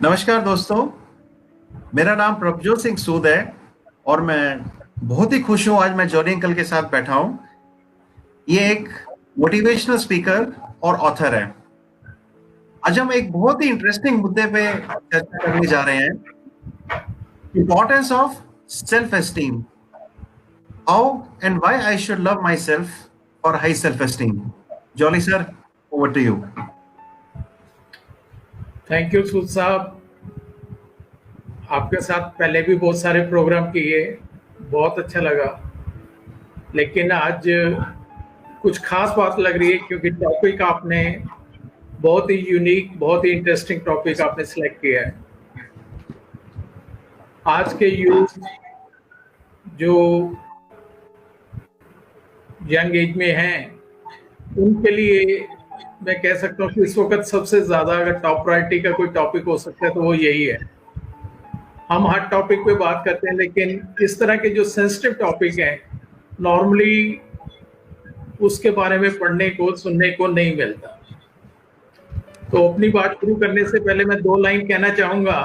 नमस्कार दोस्तों, मेरा नाम प्रभजोत सिंह सूद है और मैं बहुत ही खुश हूं। आज मैं जॉनी अंकल के साथ बैठा हूं। ये एक मोटिवेशनल स्पीकर और ऑथर है। आज हम एक बहुत ही इंटरेस्टिंग मुद्दे पे चर्चा करने जा रहे हैं, importance of self esteem, how and why I should love my self और high self esteem. Jolly sir, over to you. Thank you Sood साहब। आपके साथ पहले भी बहुत सारे प्रोग्राम किए, बहुत अच्छा लगा। लेकिन आज कुछ खास बात लग रही है क्योंकि टॉपिक आपने बहुत ही यूनिक, बहुत ही इंटरेस्टिंग टॉपिक आपने सिलेक्ट किया है। आज के यूथ जो यंग एज में हैं, उनके लिए मैं कह सकता हूँ कि इस वक्त सबसे ज्यादा अगर टॉप प्रायोरिटी का कोई टॉपिक हो सकता है तो वो यही है। हम हर टॉपिक पे बात करते हैं, लेकिन इस तरह के जो सेंसिटिव टॉपिक हैं नॉर्मली उसके बारे में पढ़ने को, सुनने को नहीं मिलता। तो अपनी बात शुरू करने से पहले मैं 2 लाइन कहना चाहूंगा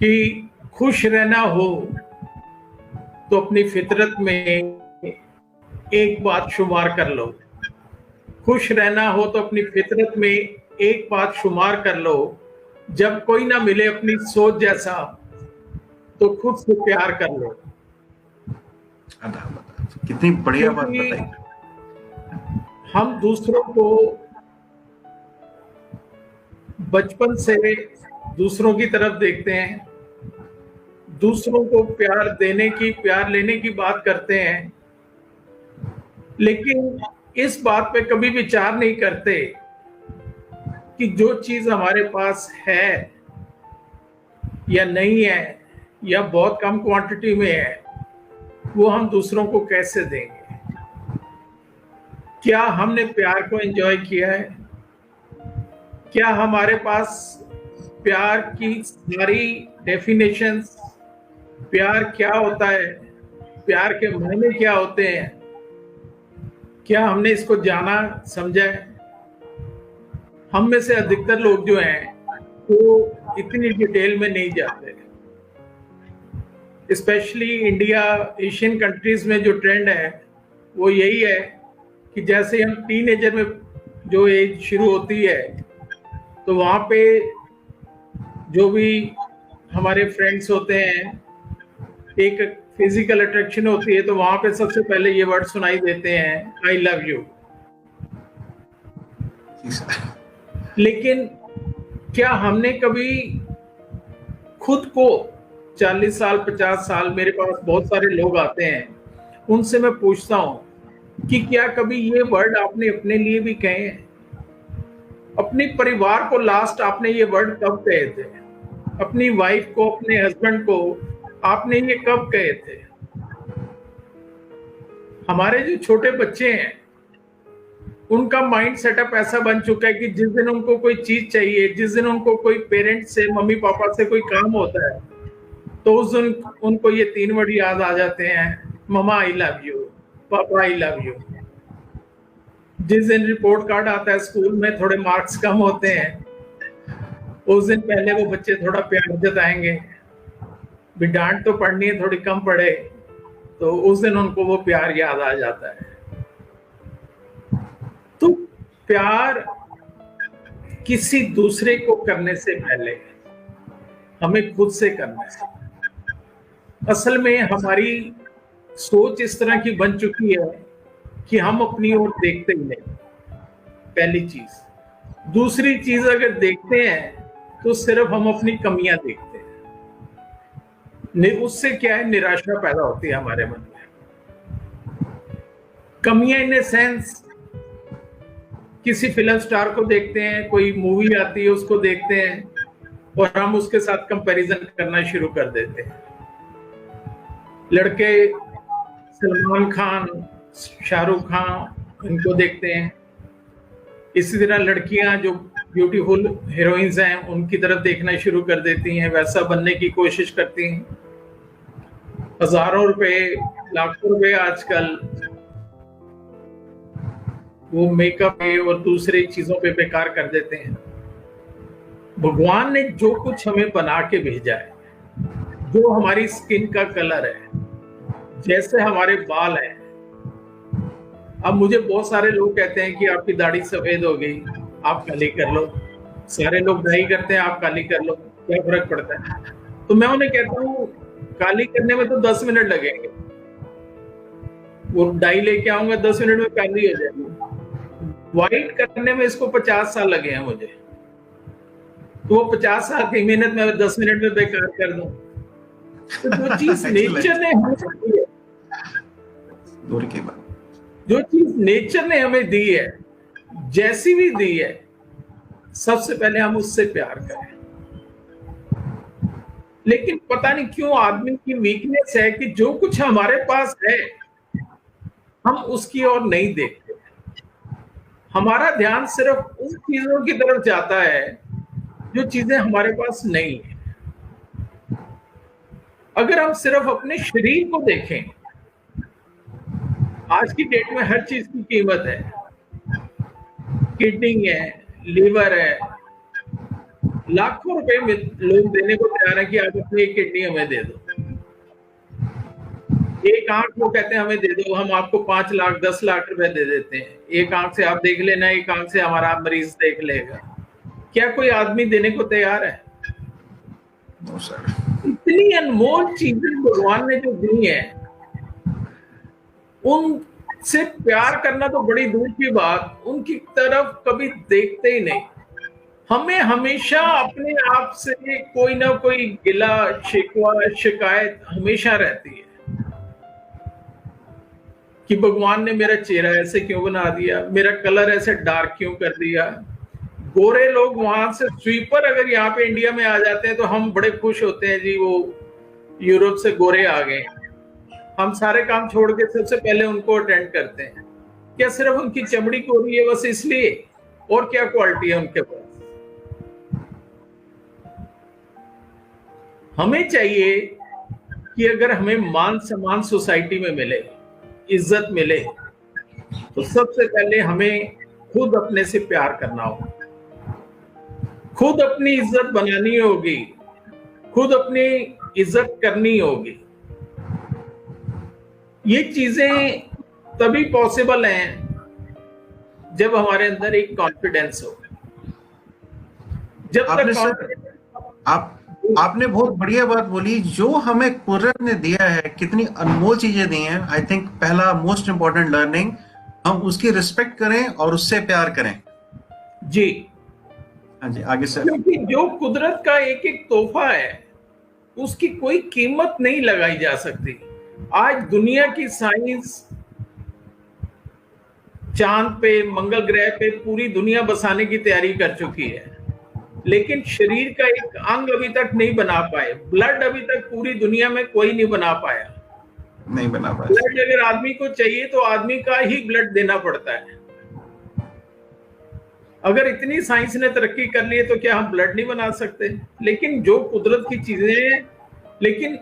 कि खुश रहना हो तो अपनी फितरत में एक बात शुमार कर लो। खुश रहना हो तो अपनी फितरत में एक बात शुमार कर लो, जब कोई ना मिले अपनी सोच जैसा तो खुद से प्यार कर लो। कितनी बढ़िया बात बताई। हम दूसरों को बचपन से दूसरों की तरफ देखते हैं, दूसरों को प्यार देने की, प्यार लेने की बात करते हैं, लेकिन इस बात पे कभी विचार नहीं करते कि जो चीज हमारे पास है या नहीं है या बहुत कम क्वांटिटी में है, वो हम दूसरों को कैसे देंगे। क्या हमने प्यार को एंजॉय किया है? क्या हमारे पास प्यार की सारी डेफिनेशंस, प्यार क्या होता है, प्यार के मायने क्या होते हैं, क्या हमने इसको जाना, समझा है? हम में से अधिकतर लोग जो हैं वो इतनी डिटेल में नहीं जाते। स्पेशली इंडिया, एशियन कंट्रीज में जो ट्रेंड है वो यही है कि जैसे हम टीनेजर में जो एज शुरू होती है तो वहाँ पे जो भी हमारे फ्रेंड्स होते हैं, एक फिजिकल अट्रैक्शन होती है, तो वहां पे सबसे पहले ये वर्ड सुनाई देते हैं, आई लव यू। लेकिन क्या हमने कभी खुद को 40 साल, 50 साल, मेरे पास बहुत सारे लोग आते हैं, उनसे मैं पूछता हूं कि क्या कभी ये वर्ड आपने अपने लिए भी कहे हैं? अपने परिवार को लास्ट आपने ये वर्ड कब कहे थे? अपनी वाइफ को, अपने हस्बैंड को आपने ये कब कहे थे? हमारे जो छोटे बच्चे हैं उनका माइंड सेटअप ऐसा बन चुका है कि जिस दिन उनको कोई चीज चाहिए, जिस दिन उनको कोई पेरेंट से, मम्मी पापा से कोई काम होता है, तो उस दिन उनको ये 3 वर्ड याद आ जाते हैं, ममा आई लव यू, पापा आई लव यू। जिस दिन रिपोर्ट कार्ड आता है स्कूल में, थोड़े मार्क्स कम होते हैं, उस दिन पहले वो बच्चे थोड़ा प्यार जताएंगे, भी डांट तो पड़नी है, थोड़ी कम पड़े, तो उस दिन उनको वो प्यार याद आ जाता है। तो प्यार किसी दूसरे को करने से पहले हमें खुद से करना है। असल में हमारी सोच इस तरह की बन चुकी है कि हम अपनी ओर देखते ही नहीं, पहली चीज। दूसरी चीज, अगर देखते हैं तो सिर्फ हम अपनी कमियां देखते हैं। उससे क्या है, निराशा पैदा होती है हमारे मन में। कमियां इन ए सेंस, किसी फिल्म स्टार को देखते हैं, कोई मूवी आती है उसको देखते हैं और हम उसके साथ कंपैरिजन करना शुरू कर देते हैं। लड़के सलमान खान, शाहरुख खान, इनको देखते हैं। इसी तरह लड़कियां जो ब्यूटीफुल हीरोइंस हैं उनकी तरफ देखना शुरू कर देती हैं, वैसा बनने की कोशिश करती हैं। हजारों रुपए, लाखों रुपए आजकल वो मेकअप पे और दूसरी चीजों पे बेकार कर देते हैं। भगवान ने जो कुछ हमें बना के भेजा है, जो हमारी स्किन का कलर है, जैसे हमारे बाल हैं। अब मुझे बहुत सारे लोग कहते हैं कि आपकी दाढ़ी सफेद हो गई, आप काली कर लो। सारे लोग डाई करते हैं, आप काली कर लो, क्या फर्क पड़ता है? तो मैं उन्हें कहता हूँ काली करने में तो 10 मिनट लगेंगे, वो डाई लेके आऊंगा 10 मिनट में काली हो जाएगी। व्हाइट करने में इसको 50 साल लगे हैं मुझे, तो वो 50 साल की मेहनत में 10 मिनट में बेकार कर दूं। तो जो चीज नेचर ने हमें दी है, दूर की बात, जो चीज नेचर ने हमें दी है, जैसी भी दी है, सबसे पहले हम उससे प्यार करें। लेकिन पता नहीं क्यों आदमी की वीकनेस है कि जो कुछ हमारे पास है हम उसकी ओर नहीं देखते। हमारा ध्यान सिर्फ उन चीजों की तरफ जाता है जो चीजें हमारे पास नहीं है। अगर हम सिर्फ अपने शरीर को देखें, आज की डेट में हर चीज की कीमत है। किडनी है, लीवर है, लाखों रुपए लोग देने को तैयार है कि आप अपनी एक किडनी हमें दे दो। एक आंख वो कहते हैं हमें दे दो, हम आपको 5 लाख 10 लाख रुपए दे देते हैं। एक आंख से आप देख लेना, एक आंख से हमारा मरीज देख लेगा। क्या कोई आदमी देने को तैयार है? No sir. इतनी अनमोल चीजें भगवान ने जो दी है, उनसे प्यार करना तो बड़ी दूर की बात, उनकी तरफ कभी देखते ही नहीं। हमें हमेशा अपने आप से कोई ना कोई गिला शिकवा शिकायत हमेशा रहती है कि भगवान ने मेरा चेहरा ऐसे क्यों बना दिया, मेरा कलर ऐसे डार्क क्यों कर दिया। गोरे लोग वहां से स्वीपर अगर यहाँ पे इंडिया में आ जाते हैं तो हम बड़े खुश होते हैं, जी वो यूरोप से गोरे आ गए। हम सारे काम छोड़ के सबसे पहले उनको अटेंड करते हैं। क्या सिर्फ उनकी चमड़ी गोरी है बस इसलिए? और क्या क्वालिटी है उनके पास? हमें चाहिए कि अगर हमें मान सम्मान सोसाइटी में मिले, इज्जत मिले, तो सबसे पहले हमें खुद अपने से प्यार करना होगा, खुद अपनी इज्जत बनानी होगी, खुद अपनी इज्जत करनी होगी। ये चीजें तभी पॉसिबल हैं जब हमारे अंदर एक कॉन्फिडेंस हो। जब तक आपने बहुत बढ़िया बात बोली। जो हमें कुदरत ने दिया है, कितनी अनमोल चीजें दी हैं। आई थिंक पहला मोस्ट इंपॉर्टेंट लर्निंग, हम उसकी रिस्पेक्ट करें और उससे प्यार करें। जी हाँ जी, आगे सर। क्योंकि जो कुदरत का एक एक तोहफा है, उसकी कोई कीमत नहीं लगाई जा सकती। आज दुनिया की साइंस चांद पे, मंगल ग्रह पे पूरी दुनिया बसाने की तैयारी कर चुकी है, लेकिन शरीर का एक अंग अभी तक नहीं बना पाए। ब्लड अभी तक पूरी दुनिया में कोई नहीं बना पाया। नहीं बना पाया। ब्लड अगर आदमी को चाहिए तो आदमी का ही ब्लड देना पड़ता है। अगर इतनी साइंस ने तरक्की कर ली है तो क्या हम ब्लड नहीं बना सकते? लेकिन जो कुदरत की चीजें हैं, लेकिन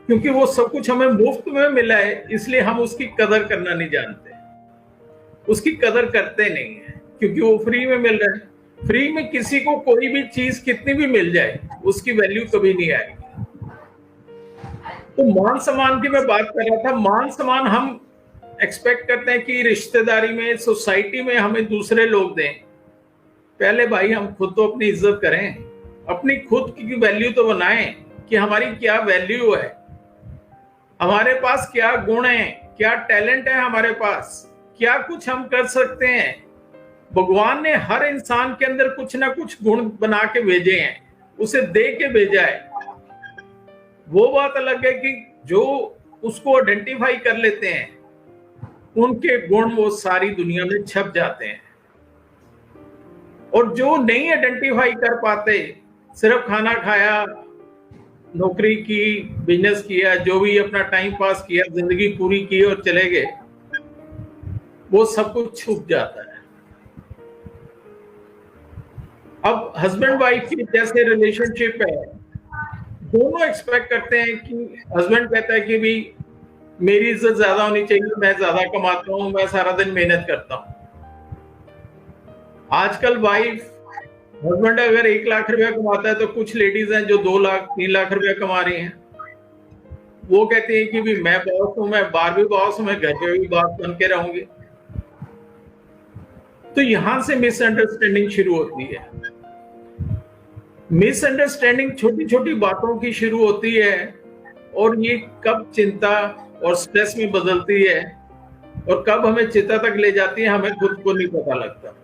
क्योंकि वो सब कुछ हमें मुफ्त में मिला है, इसलिए हम उसकी कदर करना नहीं जानते, उसकी कदर करते नहीं है, क्योंकि वो फ्री में मिल रहा है। फ्री में किसी को कोई भी चीज कितनी भी मिल जाए, उसकी वैल्यू कभी नहीं आएगी। तो मान सम्मान की मैं बात कर रहा था। मान सम्मान हम एक्सपेक्ट करते हैं कि रिश्तेदारी में, सोसाइटी में हमें दूसरे लोग दें। पहले भाई हम खुद तो अपनी इज्जत करें, अपनी खुद की वैल्यू तो बनाएं कि हमारी क्या वैल्यू है, हमारे पास क्या गुण है, क्या टैलेंट है हमारे पास, क्या कुछ हम कर सकते हैं। भगवान ने हर इंसान के अंदर कुछ ना कुछ गुण बना के भेजे हैं, उसे दे के भेजा है। वो बात अलग है कि जो उसको आइडेंटिफाई कर लेते हैं, उनके गुण वो सारी दुनिया में छप जाते हैं। और जो नहीं आइडेंटिफाई कर पाते, सिर्फ खाना खाया, नौकरी की, बिजनेस किया, जो भी अपना टाइम पास किया, जिंदगी पूरी की और चले गए, वो सब कुछ छुप जाता है। अब हस्बैंड वाइफ की जैसे रिलेशनशिप है, दोनों एक्सपेक्ट करते हैं कि हस्बैंड कहता है कि भी मेरी इज्जत ज्यादा होनी चाहिए, मैं ज्यादा कमाता हूं, मैं सारा दिन मेहनत करता हूं। आजकल वाइफ हस्बैंड अगर 1 लाख रुपया कमाता है तो कुछ लेडीज हैं जो 2 लाख 3 लाख रुपया कमा रही हैं। वो कहती है कि भी मैं बॉस हूं, मैं बाहर भी बॉस हूं, मैं घर पे भी बॉस बन के रहूंगी। तो यहां से मिसअंडरस्टैंडिंग शुरू होती है। मिसअंडरस्टैंडिंग छोटी छोटी बातों की शुरू होती है और ये कब चिंता और स्ट्रेस में बदलती है और कब हमें चिंता तक ले जाती है, हमें खुद को नहीं पता लगता।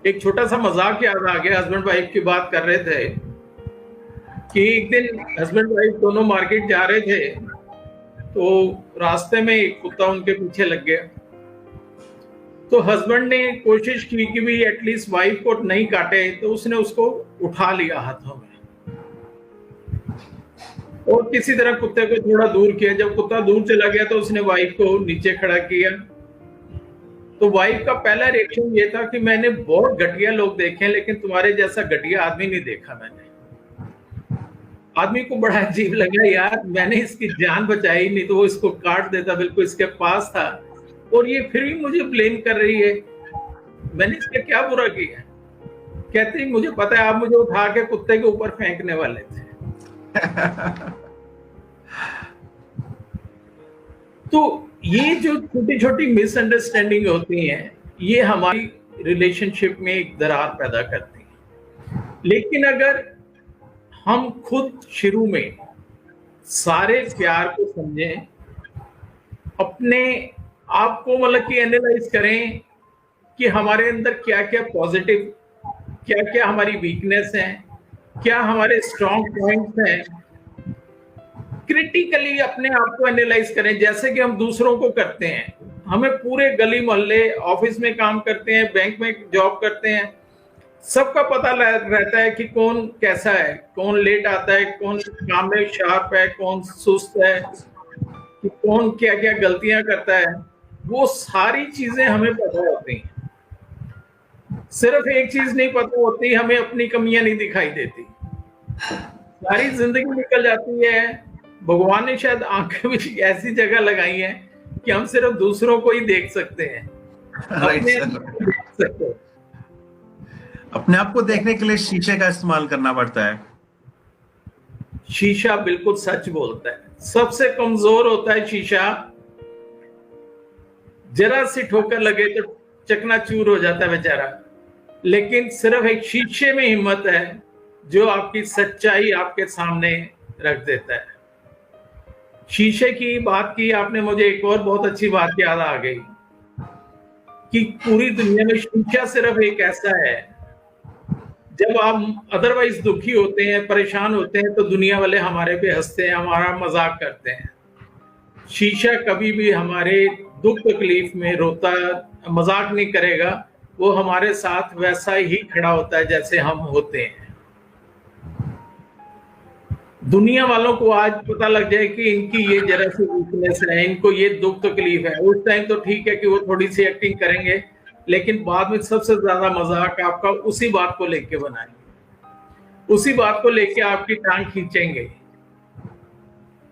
एक छोटा सा मजाक याद आ गया, हस्बैंड वाइफ की बात कर रहे थे कि एक दिन हस्बैंड वाइफ दोनों मार्केट जा रहे थे, तो रास्ते में एक कुत्ता उनके पीछे लग गया। तो हस्बैंड ने कोशिश की कि भी एटलीस्ट वाइफ को नहीं काटे, तो उसने उसको उठा लिया हाथों में और किसी तरह कुत्ते को थोड़ा दूर किया। जब कुत्ता दूर चला गया तो उसने वाइफ को नीचे खड़ा किया। तो वाइफ का पहला रिएक्शन ये था कि मैंने बहुत घटिया लोग देखे हैं, लेकिन तुम्हारे जैसा घटिया आदमी नहीं देखा मैंने। आदमी को बड़ा अजीब लगा, यार मैंने इसकी जान बचाई, नहीं तो वो इसको काट देता, बिल्कुल इसके पास था और ये फिर भी मुझे ब्लेम कर रही है, मैंने इसका क्या बुरा किया। कहती मुझे पता है, आप मुझे उठा के कुत्ते के ऊपर फेंकने वाले थे। तो ये जो छोटी छोटी मिसअंडरस्टैंडिंग होती हैं, ये हमारी रिलेशनशिप में एक दरार पैदा करती हैं। लेकिन अगर हम खुद शुरू में सारे प्यार को समझें, अपने आप को मतलब कि एनालाइज करें कि हमारे अंदर क्या क्या पॉजिटिव, क्या क्या हमारी वीकनेस है, क्या हमारे स्ट्रॉन्ग पॉइंट्स हैं, क्रिटिकली अपने आप को एनालाइज करें, जैसे कि हम दूसरों को करते हैं। हमें पूरे गली मोहल्ले, ऑफिस में काम करते हैं, बैंक में जॉब करते हैं, सबका पता रहता है कि कौन कैसा है, कौन लेट आता है, कौन काम में शार्प है, कौन सुस्त है, कि कौन क्या क्या गलतियां करता है। वो सारी चीजें हमें पता होती हैं। सिर्फ एक चीज नहीं पता होती, हमें अपनी कमियां नहीं दिखाई देती। सारी जिंदगी निकल जाती है। भगवान ने शायद आंखें भी ऐसी जगह लगाई है कि हम सिर्फ दूसरों को ही देख सकते हैं, अपने आप को देखने के लिए शीशे का इस्तेमाल करना पड़ता है। शीशा बिल्कुल सच बोलता है, सबसे कमजोर होता है शीशा। जरा सी ठोकर लगे तो चकनाचूर हो जाता है बेचारा, लेकिन सिर्फ एक शीशे में हिम्मत है जो आपकी सच्चाई आपके सामने रख देता है। शीशे की बात की आपने, मुझे एक और बहुत अच्छी बात याद आ गई कि पूरी दुनिया में शीशा सिर्फ एक ऐसा है, जब आप अदरवाइज दुखी होते हैं, परेशान होते हैं, तो दुनिया वाले हमारे पे हंसते हैं, हमारा मजाक करते हैं। शीशा कभी भी हमारे दुख तकलीफ में रोता, मजाक नहीं करेगा, वो हमारे साथ वैसा ही खड़ा होता है जैसे हम होते हैं। दुनिया वालों को आज पता लग जाए कि इनकी ये जरा सी वीकनेस है, इनको ये दुख तकलीफ है, उस टाइम तो ठीक है कि वो थोड़ी सी एक्टिंग करेंगे, लेकिन बाद में सबसे ज्यादा मजाक आपका उसी बात को लेके बनाएंगे, उसी बात को लेके आपकी टांग खींचेंगे।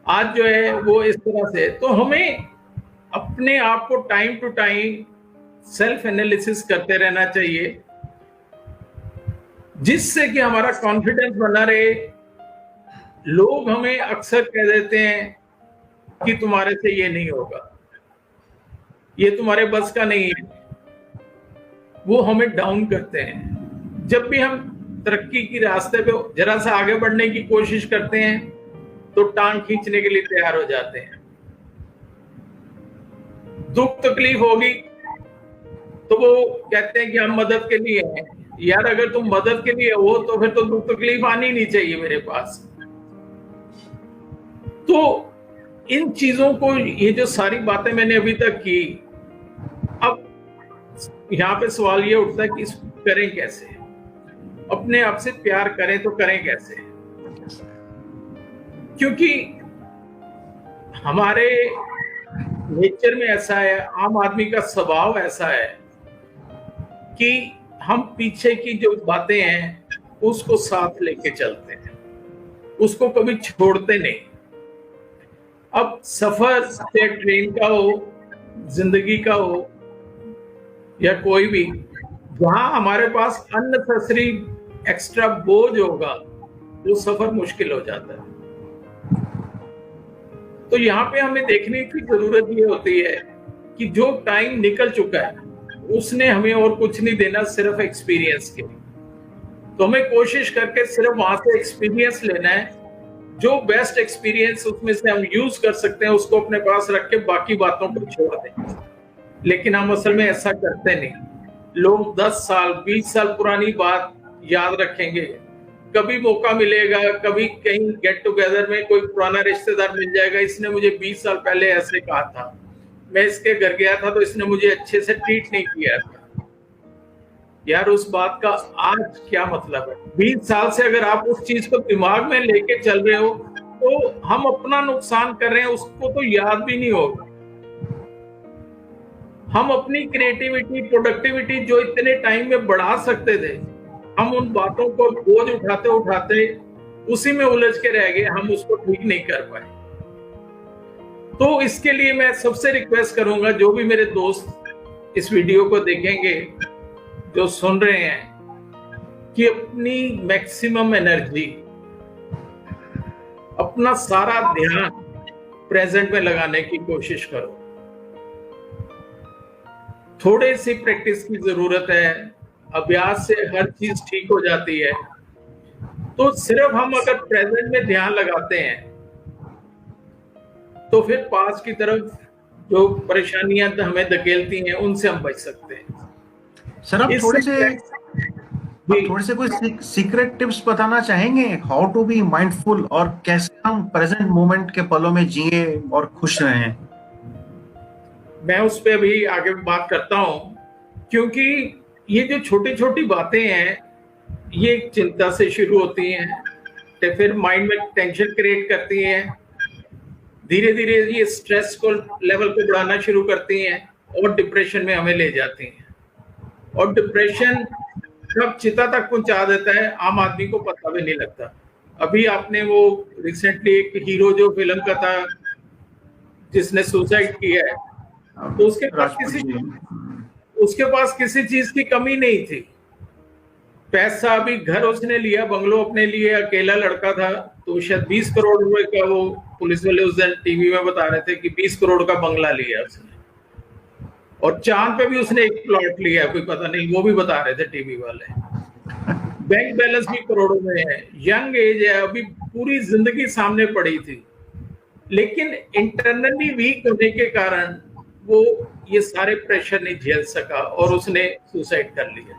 आज जो है वो इस तरह से, तो हमें अपने आप को time to time self analysis करते रहना चाहिए, जिससे कि हमारा कॉन्फिडेंस बना रहे। लोग हमें अक्सर कह देते हैं कि तुम्हारे से ये नहीं होगा, ये तुम्हारे बस का नहीं है, वो हमें डाउन करते हैं। जब भी हम तरक्की की रास्ते पे जरा सा आगे बढ़ने की कोशिश करते हैं तो टांग खींचने के लिए तैयार हो जाते हैं। दुख तकलीफ होगी तो वो कहते हैं कि हम मदद के लिए हैं। यार अगर तुम मदद के लिए हो तो फिर तो दुख तकलीफ आनी नहीं चाहिए मेरे पास। तो इन चीजों को, ये जो सारी बातें मैंने अभी तक की, अब यहाँ पे सवाल ये उठता है कि इसको करें कैसे, अपने आप से प्यार करें तो करें कैसे, क्योंकि हमारे नेचर में ऐसा है, आम आदमी का स्वभाव ऐसा है कि हम पीछे की जो बातें हैं उसको साथ लेके चलते हैं, उसको कभी छोड़ते नहीं। अब सफर चाहे ट्रेन का हो, जिंदगी का हो या कोई भी, जहां हमारे पास अननेसेसरी एक्स्ट्रा बोझ होगा, वो सफर मुश्किल हो जाता है। तो यहाँ पे हमें देखने की जरूरत ये होती है कि जो टाइम निकल चुका है उसने हमें और कुछ नहीं देना, सिर्फ एक्सपीरियंस के। तो हमें कोशिश करके सिर्फ वहां से एक्सपीरियंस लेना है, जो बेस्ट एक्सपीरियंस उसमें से हम यूज कर सकते हैं उसको अपने पास रख के बाकी बातों को छोड़ दें। लेकिन हम असल में ऐसा करते नहीं। लोग 10 साल 20 साल पुरानी बात याद रखेंगे, कभी मौका मिलेगा, कभी कहीं गेट टुगेदर में कोई पुराना रिश्तेदार मिल जाएगा, इसने मुझे 20 साल पहले ऐसे कहा था, मैं इसके घर गया था तो इसने मुझे अच्छे से ट्रीट नहीं किया था। यार उस बात का आज क्या मतलब है? 20 साल से अगर आप उस चीज को दिमाग में लेके चल रहे हो तो हम अपना नुकसान कर रहे हैं, उसको तो याद भी नहीं होगा। हम अपनी क्रिएटिविटी, प्रोडक्टिविटी जो इतने टाइम में बढ़ा सकते थे, हम उन बातों को बोझ उठाते उठाते उसी में उलझ के रह गए, हम उसको ठीक नहीं कर पाए। तो इसके लिए मैं सबसे रिक्वेस्ट करूंगा, जो भी मेरे दोस्त इस वीडियो को देखेंगे, जो सुन रहे हैं, कि अपनी मैक्सिमम एनर्जी, अपना सारा ध्यान प्रेजेंट में लगाने की कोशिश करो। थोड़ी सी प्रैक्टिस की जरूरत है, अभ्यास से हर चीज ठीक हो जाती है। तो सिर्फ हम अगर प्रेजेंट में ध्यान लगाते हैं तो फिर पास की तरफ जो परेशानियां हमें धकेलती हैं उनसे हम बच सकते हैं। सर आप थोड़े से कोई सीक्रेट टिप्स बताना चाहेंगे, हाउ टू बी माइंडफुल, और कैसे हम प्रेजेंट मोमेंट के पलों में जिए और खुश रहें? मैं उस पर भी आगे बात करता हूं, क्योंकि ये जो छोटी छोटी बातें हैं ये चिंता से शुरू होती हैं, तो फिर माइंड में टेंशन क्रिएट करती हैं, धीरे धीरे ये स्ट्रेस को लेवल को बढ़ाना शुरू करती हैं और डिप्रेशन में हमें ले जाती हैं। और डिप्रेशन कब चिता तक पहुंचा देता है आम आदमी को पता भी नहीं लगता। अभी आपने वो रिसेंटली एक हीरो जो फिल्म का था जिसने सुसाइड किया है, तो उसके पास किसी चीज की कमी नहीं थी। पैसा भी, घर उसने लिया, बंगलो अपने लिए, अकेला लड़का था, तो शायद 20 करोड़ रुपए का, वो पुलिस वाले उस दिन टीवी में बता रहे थे कि 20 करोड़ का बंगला लिया उसने, और चांद पे भी उसने एक प्लॉट लिया, कोई पता नहीं, वो भी बता रहे थे टीवी वाले। बैंक बैलेंस भी करोड़ों में है, यंग एज है, अभी पूरी जिंदगी सामने पड़ी थी, लेकिन इंटरनली वीक होने के कारण वो ये सारे प्रेशर नहीं झेल सका और उसने सुसाइड कर लिया।